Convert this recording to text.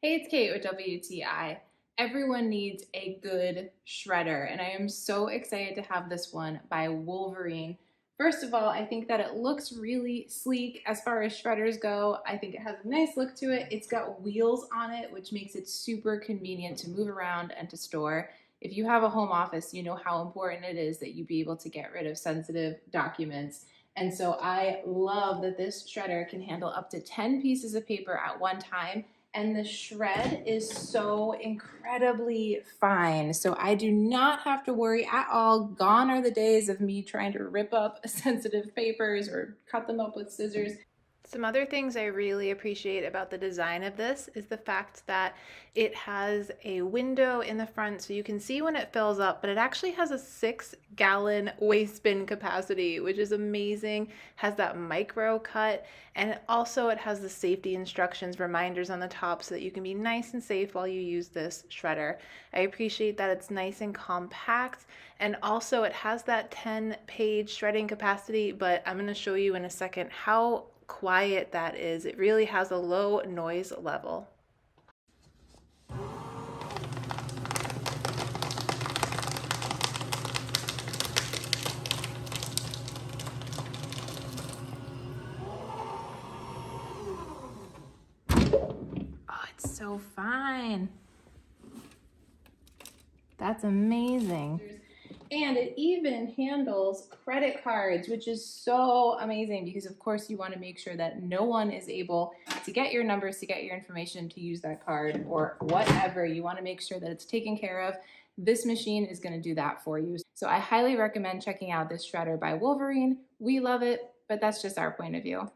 Hey, it's Kate with WTI. Everyone needs a good shredder, and I am so excited to have this one by Wolverine. First of all, I think that it looks really sleek as far as shredders go. I think it has a nice look to it. It's got wheels on it, which makes it super convenient to move around and to store. If you have a home office, you know how important it is that you be able to get rid of sensitive documents. And so I love that this shredder can handle up to 10 pieces of paper at one time, and the shred is so incredibly fine. So I do not have to worry at all. Gone are the days of me trying to rip up sensitive papers or cut them up with scissors. Some other things I really appreciate about the design of this is the fact that it has a window in the front so you can see when it fills up, but it actually has a 6-gallon waste bin capacity, which is amazing. Has that micro cut, and also it has the safety instructions reminders on the top so that you can be nice and safe while you use this shredder. I appreciate that it's nice and compact, and also it has that 10-page shredding capacity, but I'm going to show you in a second how quiet that is. It really has a low noise level. Oh, it's so fine. That's amazing. And it even handles credit cards, which is so amazing because of course you want to make sure that no one is able to get your numbers, to get your information, to use that card or whatever. You want to make sure that it's taken care of. This machine is going to do that for you. So I highly recommend checking out this shredder by Wolverine. We love it, but that's just our point of view.